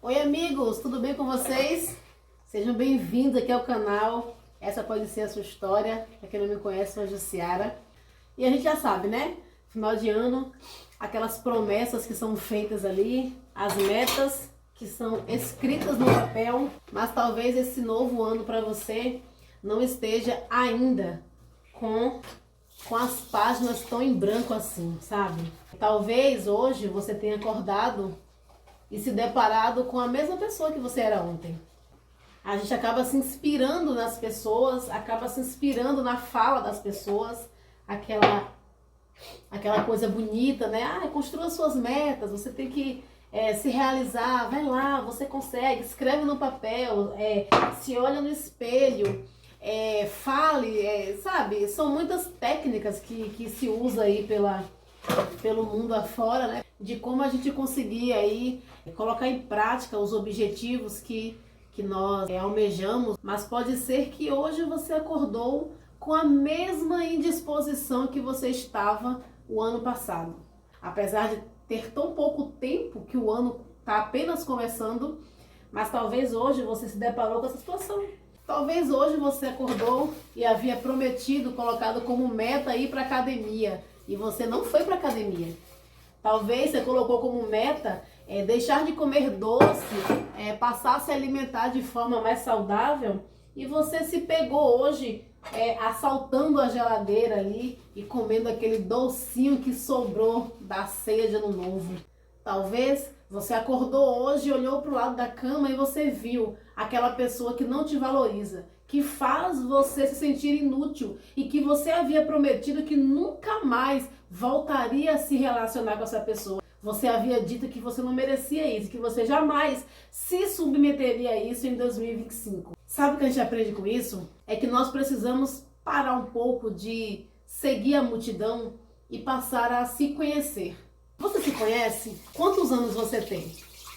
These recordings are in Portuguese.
Oi amigos, tudo bem com vocês? Sejam bem-vindos aqui ao canal. Essa pode ser a sua história. Pra quem não me conhece, sou a Jussiara. E a gente já sabe, né? Final de ano, aquelas promessas que são feitas ali, as metas que são escritas no papel, mas talvez esse novo ano para você não esteja ainda com as páginas tão em branco assim, sabe? Talvez hoje você tenha acordado e se deparado com a mesma pessoa que você era ontem. A gente acaba se inspirando nas pessoas, acaba se inspirando na fala das pessoas, aquela coisa bonita, né? Construa suas metas, você tem que se realizar, vai lá, você consegue, escreve no papel, se olha no espelho, fale, sabe? São muitas técnicas que se usa aí pelo mundo afora, né? De como a gente conseguir aí colocar em prática os objetivos que nós almejamos, mas pode ser que hoje você acordou com a mesma indisposição que você estava o ano passado. Apesar de ter tão pouco tempo que o ano está apenas começando, mas talvez hoje você se deparou com essa situação. Talvez hoje você acordou e havia prometido, colocado como meta ir para a academia, e você não foi para a academia. Talvez você colocou como meta deixar de comer doce, passar a se alimentar de forma mais saudável, e você se pegou hoje assaltando a geladeira ali e comendo aquele docinho que sobrou da ceia de ano novo. Talvez você acordou hoje e olhou para o lado da cama e você viu aquela pessoa que não te valoriza, que faz você se sentir inútil e que você havia prometido que nunca mais voltaria a se relacionar com essa pessoa. Você havia dito que você não merecia isso, que você jamais se submeteria a isso em 2025. Sabe o que a gente aprende com isso? É que nós precisamos parar um pouco de seguir a multidão e passar a se conhecer. Você se conhece? Quantos anos você tem?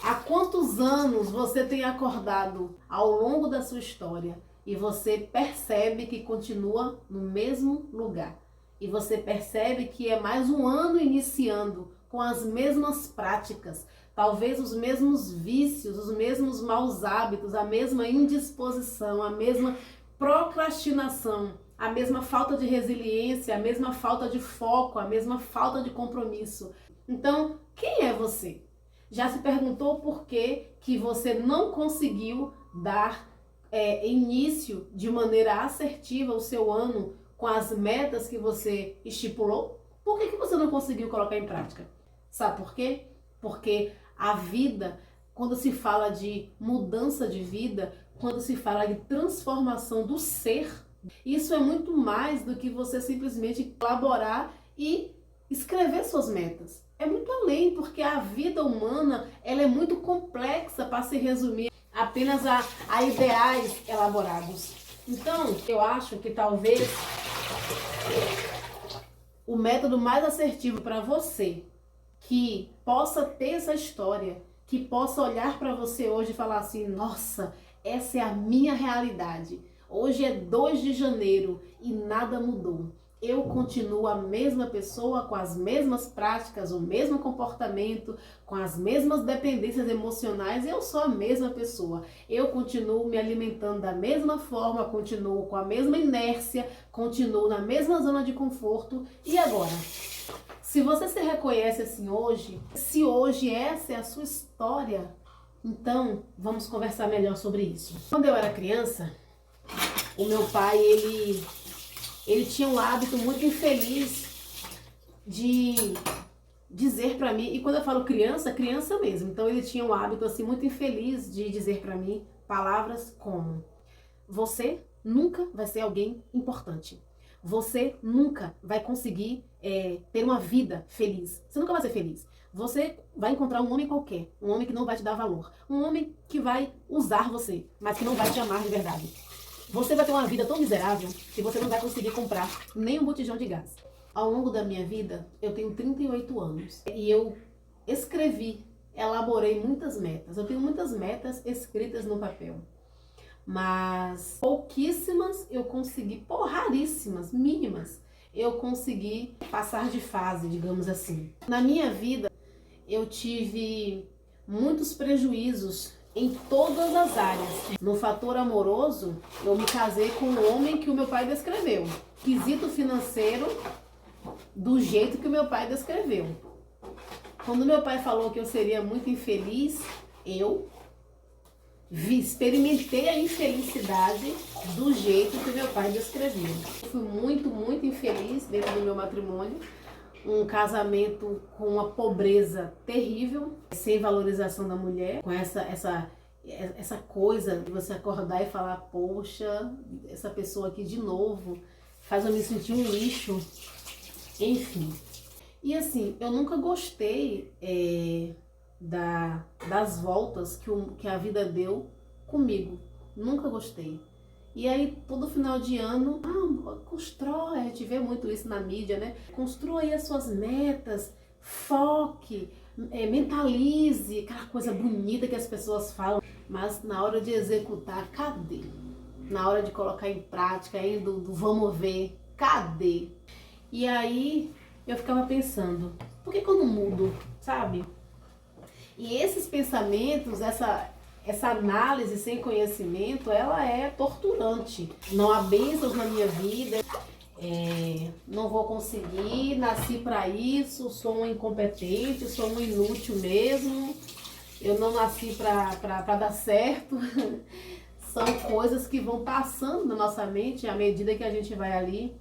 Há quantos anos você tem acordado ao longo da sua história e você percebe que continua no mesmo lugar? E você percebe que é mais um ano iniciando com as mesmas práticas, talvez os mesmos vícios, os mesmos maus hábitos, a mesma indisposição, a mesma procrastinação, a mesma falta de resiliência, a mesma falta de foco, a mesma falta de compromisso. Então, quem é você? Já se perguntou por que você não conseguiu dar início de maneira assertiva ao seu ano com as metas que você estipulou? Por que você não conseguiu colocar em prática? Sabe por quê? Porque a vida, quando se fala de mudança de vida, quando se fala de transformação do ser, isso é muito mais do que você simplesmente elaborar e escrever suas metas. É muito além, porque a vida humana ela é muito complexa para se resumir apenas a ideais elaborados. Então, eu acho que talvez o método mais assertivo para você, que possa ter essa história, que possa olhar para você hoje e falar assim, nossa, essa é a minha realidade. Hoje é 2 de janeiro e nada mudou. Eu continuo a mesma pessoa, com as mesmas práticas, o mesmo comportamento, com as mesmas dependências emocionais, eu sou a mesma pessoa. Eu continuo me alimentando da mesma forma, continuo com a mesma inércia, continuo na mesma zona de conforto. E agora? Se você se reconhece assim hoje, se hoje essa é a sua história, então vamos conversar melhor sobre isso. Quando eu era criança, o meu pai, ele tinha um hábito muito infeliz de dizer pra mim, e quando eu falo criança, criança mesmo. Então ele tinha um hábito assim muito infeliz de dizer pra mim palavras como: você nunca vai ser alguém importante. Você nunca vai conseguir ter uma vida feliz. Você nunca vai ser feliz. Você vai encontrar um homem qualquer, um homem que não vai te dar valor, um homem que vai usar você, mas que não vai te amar de verdade. Você vai ter uma vida tão miserável que você não vai conseguir comprar nem um botijão de gás. Ao longo da minha vida, eu tenho 38 anos e eu escrevi, elaborei muitas metas. Eu tenho muitas metas escritas no papel, mas pouquíssimas eu consegui, raríssimas, mínimas, eu consegui passar de fase, digamos assim. Na minha vida, eu tive muitos prejuízos em todas as áreas. No fator amoroso, eu me casei com um homem que o meu pai descreveu. Quesito financeiro, do jeito que o meu pai descreveu. Quando meu pai falou que eu seria muito infeliz, eu experimentei a infelicidade do jeito que meu pai descreveu. Eu fui muito, muito infeliz dentro do meu matrimônio. Um casamento com uma pobreza terrível, sem valorização da mulher, com essa coisa de você acordar e falar, poxa, essa pessoa aqui de novo faz eu me sentir um lixo, enfim. E assim, eu nunca gostei das voltas que a vida deu comigo, nunca gostei. E aí, todo final de ano, constrói, a gente vê muito isso na mídia, né? Construa aí as suas metas, foque, mentalize, aquela coisa bonita que as pessoas falam. Mas na hora de executar, cadê? Na hora de colocar em prática, do vamos ver, cadê? E aí, eu ficava pensando, por que eu não mudo, sabe? E esses pensamentos, essa análise sem conhecimento, ela é torturante. Não há bênçãos na minha vida, não vou conseguir, nasci para isso, sou um incompetente, sou um inútil mesmo, eu não nasci para dar certo. São coisas que vão passando na nossa mente à medida que a gente vai ali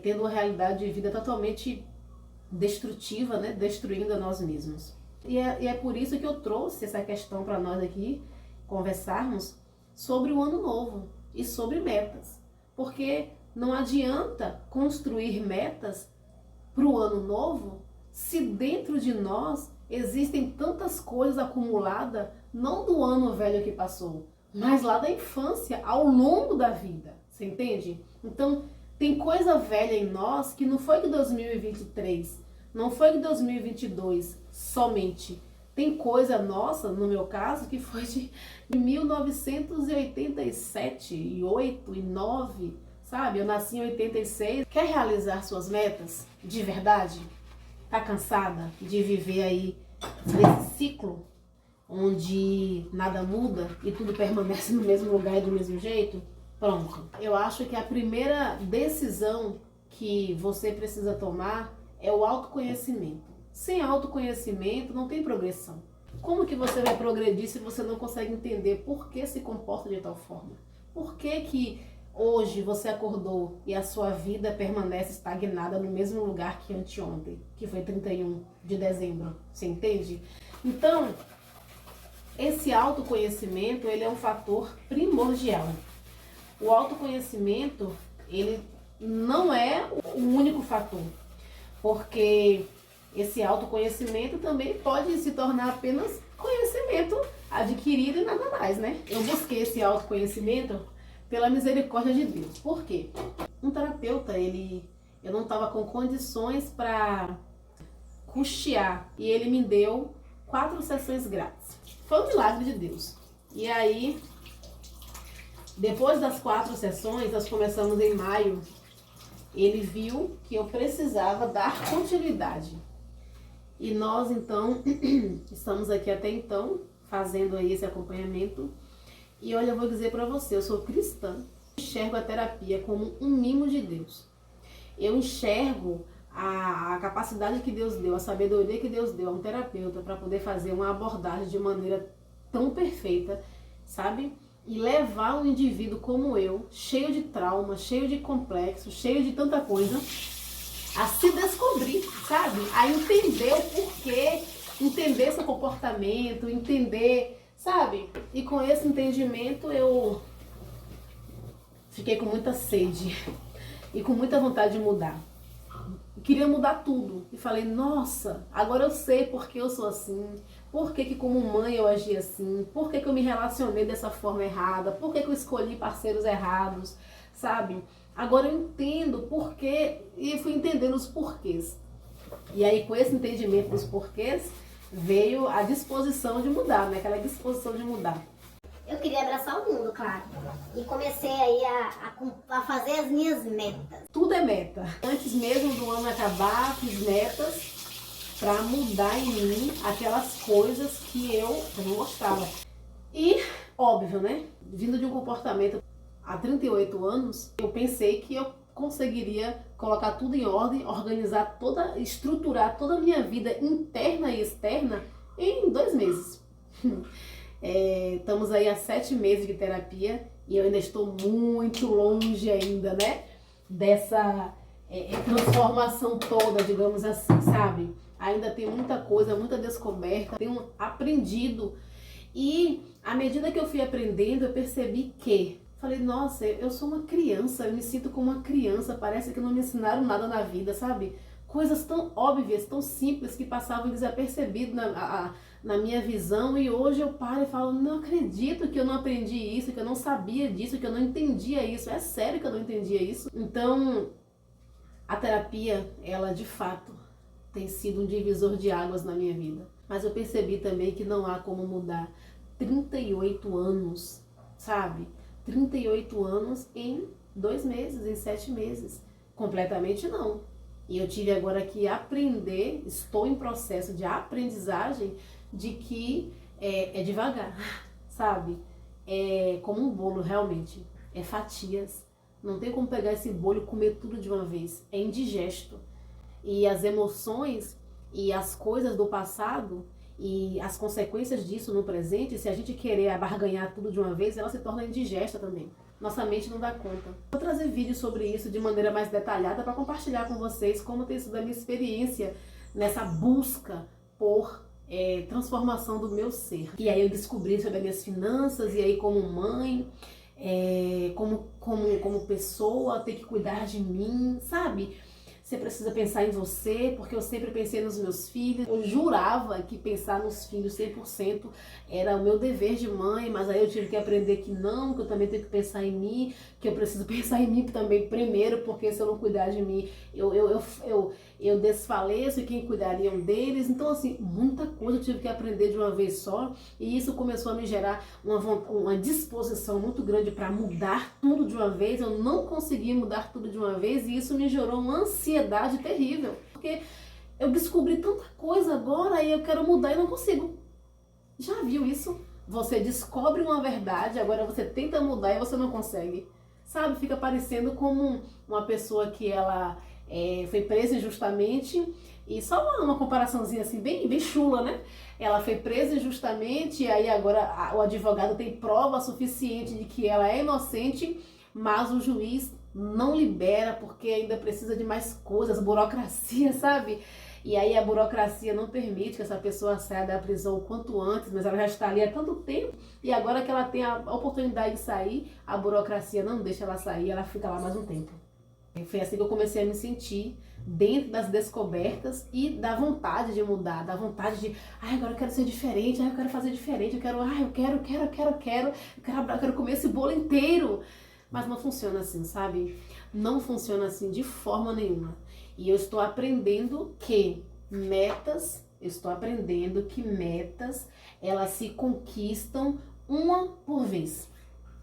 tendo uma realidade de vida totalmente destrutiva, né? Destruindo a nós mesmos. E é por isso que eu trouxe essa questão para nós aqui conversarmos sobre o ano novo e sobre metas. Porque não adianta construir metas para o ano novo se dentro de nós existem tantas coisas acumuladas, não do ano velho que passou, mas lá da infância, ao longo da vida. Você entende? Então, tem coisa velha em nós que não foi de 2023, não foi de 2022 somente. Tem coisa nossa, no meu caso, que foi de 1987, e 8, e 9, sabe? Eu nasci em 86. Quer realizar suas metas de verdade? Tá cansada de viver aí nesse ciclo onde nada muda e tudo permanece no mesmo lugar e do mesmo jeito? Pronto. Eu acho que a primeira decisão que você precisa tomar é o autoconhecimento. Sem autoconhecimento não tem progressão. Como que você vai progredir se você não consegue entender por que se comporta de tal forma? Por que hoje você acordou e a sua vida permanece estagnada no mesmo lugar que anteontem, que foi 31 de dezembro? Você entende? Então, esse autoconhecimento, ele é um fator primordial. O autoconhecimento, ele não é o único fator, porque esse autoconhecimento também pode se tornar apenas conhecimento adquirido e nada mais, né? Eu busquei esse autoconhecimento pela misericórdia de Deus. Por quê? Um terapeuta, eu não estava com condições para custear e ele me deu 4 sessões grátis. Foi um milagre de Deus. E aí, depois das 4 sessões, nós começamos em maio, ele viu que eu precisava dar continuidade. E nós, então, estamos aqui até então, fazendo aí esse acompanhamento. E olha, eu vou dizer para você, eu sou cristã, enxergo a terapia como um mimo de Deus. Eu enxergo a capacidade que Deus deu, a sabedoria que Deus deu a um terapeuta para poder fazer uma abordagem de maneira tão perfeita, sabe? E levar um indivíduo como eu, cheio de trauma, cheio de complexo, cheio de tanta coisa, a se descobrir, sabe? A entender o porquê, entender seu comportamento, entender, sabe? E com esse entendimento eu fiquei com muita sede e com muita vontade de mudar. Eu queria mudar tudo. E falei, nossa, agora eu sei por que eu sou assim, por que como mãe eu agi assim, por que eu me relacionei dessa forma errada, por que eu escolhi parceiros errados, sabe? Agora eu entendo por quê e fui entendendo os porquês. E aí com esse entendimento dos porquês veio a disposição de mudar, né? Aquela disposição de mudar. Eu queria abraçar o mundo, claro. E comecei aí a fazer as minhas metas. Tudo é meta. Antes mesmo do ano acabar, fiz metas. para mudar em mim aquelas coisas que eu não gostava. E, óbvio, né? Vindo de um comportamento há 38 anos, eu pensei que eu conseguiria colocar tudo em ordem, organizar toda, estruturar toda a minha vida interna e externa em 2 meses. Estamos aí há 7 meses de terapia e eu ainda estou muito longe ainda, né? Dessa transformação toda, digamos assim, sabe? Ainda tem muita coisa, muita descoberta, tenho aprendido. E à medida que eu fui aprendendo, eu percebi que falei, nossa, eu sou uma criança, eu me sinto como uma criança, parece que não me ensinaram nada na vida, sabe? Coisas tão óbvias, tão simples que passavam desapercebido na minha visão e hoje eu paro e falo, não acredito que eu não aprendi isso, que eu não sabia disso, que eu não entendia isso, é sério que eu não entendia isso? Então, a terapia, ela de fato tem sido um divisor de águas na minha vida. Mas eu percebi também que não há como mudar 38 anos, sabe? 38 anos em 2 meses, em 7 meses. Completamente não. E eu tive agora que aprender, estou em processo de aprendizagem de que é devagar, sabe? É como um bolo realmente, é fatias. Não tem como pegar esse bolo e comer tudo de uma vez, é indigesto. E as emoções e as coisas do passado e as consequências disso no presente, se a gente querer abarganhar tudo de uma vez, ela se torna indigesta também. Nossa mente não dá conta. Vou trazer vídeos sobre isso de maneira mais detalhada para compartilhar com vocês como tem sido a minha experiência nessa busca por transformação do meu ser. E aí eu descobri sobre as minhas finanças, e aí como mãe, como pessoa, ter que cuidar de mim, sabe? Você precisa pensar em você, porque eu sempre pensei nos meus filhos. Eu jurava que pensar nos filhos 100% era o meu dever de mãe, mas aí eu tive que aprender que não, que eu também tenho que pensar em mim, que eu preciso pensar em mim também primeiro, porque se eu não cuidar de mim, eu desfaleço e quem cuidariam deles. Então, assim, muita coisa eu tive que aprender de uma vez só, e isso começou a me gerar uma disposição muito grande para mudar tudo de uma vez. Eu não consegui mudar tudo de uma vez, e isso me gerou uma ansiedade terrível, porque eu descobri tanta coisa agora e eu quero mudar e não consigo. Já viu isso? Você descobre uma verdade, agora você tenta mudar e você não consegue. Sabe, fica parecendo como uma pessoa que ela foi presa injustamente, e só uma comparaçãozinha assim, bem chula, né? Ela foi presa injustamente e aí agora o advogado tem prova suficiente de que ela é inocente, mas o juiz não libera porque ainda precisa de mais coisas, burocracia, sabe? E aí a burocracia não permite que essa pessoa saia da prisão o quanto antes, mas ela já está ali há tanto tempo e agora que ela tem a oportunidade de sair, a burocracia não deixa ela sair, ela fica lá mais um tempo. E foi assim que eu comecei a me sentir dentro das descobertas e da vontade de mudar, da vontade de, agora eu quero ser diferente, eu quero fazer diferente, eu quero comer esse bolo inteiro. Mas não funciona assim, sabe? Não funciona assim de forma nenhuma. E eu estou aprendendo que metas, elas se conquistam uma por vez.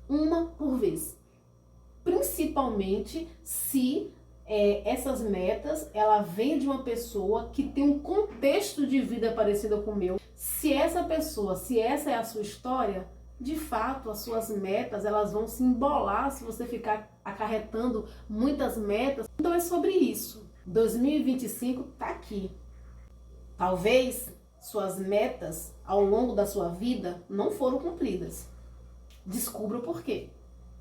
Uma por vez. Principalmente se essas metas, ela vem de uma pessoa que tem um contexto de vida parecido com o meu. Se essa é a sua história, de fato, as suas metas, elas vão se embolar se você ficar acarretando muitas metas. Então é sobre isso. 2025 tá aqui. Talvez suas metas ao longo da sua vida não foram cumpridas. Descubra o porquê.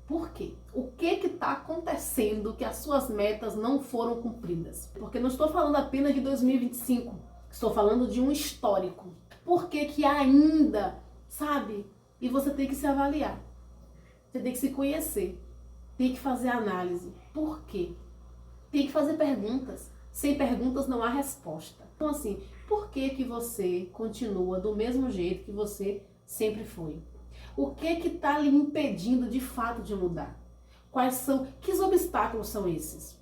Por quê? O que está acontecendo que as suas metas não foram cumpridas? Porque não estou falando apenas de 2025. Estou falando de um histórico. Por que ainda, sabe? E você tem que se avaliar. Você tem que se conhecer. Tem que fazer análise. Por quê? Tem que fazer perguntas. Sem perguntas não há resposta. Então assim, por que você continua do mesmo jeito que você sempre foi? O que está lhe impedindo de fato de mudar? Que obstáculos são esses?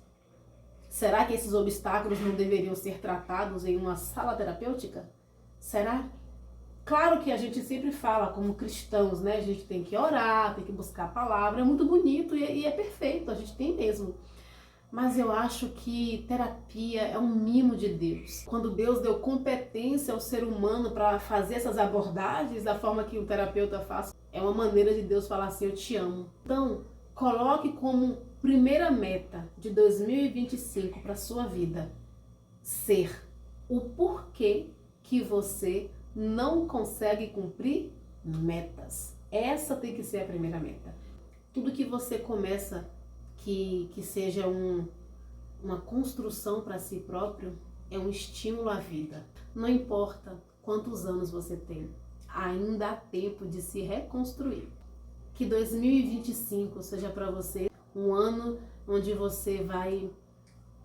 Será que esses obstáculos não deveriam ser tratados em uma sala terapêutica? Será? Claro que a gente sempre fala como cristãos, né? A gente tem que orar, tem que buscar a palavra, é muito bonito e é perfeito, a gente tem mesmo. Mas eu acho que terapia é um mimo de Deus. Quando Deus deu competência ao ser humano para fazer essas abordagens da forma que o terapeuta faz, é uma maneira de Deus falar assim, eu te amo. Então, coloque como primeira meta de 2025 para sua vida ser o porquê que você não consegue cumprir metas. Essa tem que ser a primeira meta. Tudo que você começa que seja uma construção para si próprio, é um estímulo à vida. Não importa quantos anos você tem, ainda há tempo de se reconstruir. Que 2025 seja para você um ano onde você vai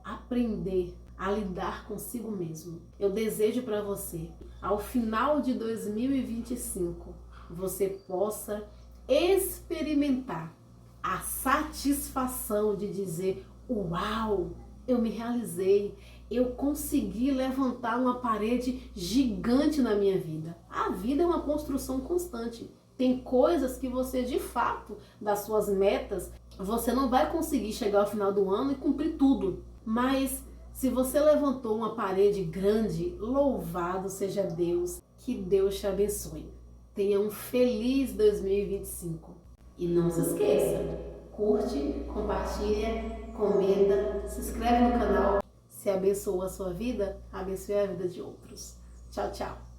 aprender a lidar consigo mesmo. Eu desejo para você, ao final de 2025, você possa experimentar a satisfação de dizer, uau, eu me realizei, eu consegui levantar uma parede gigante na minha vida. A vida é uma construção constante. Tem coisas que você, de fato, das suas metas, você não vai conseguir chegar ao final do ano e cumprir tudo. Mas se você levantou uma parede grande, louvado seja Deus, que Deus te abençoe. Tenha um feliz 2025. E não se esqueça, curte, compartilha, comenta, se inscreve no canal. Se abençoou a sua vida, abençoe a vida de outros. Tchau, tchau.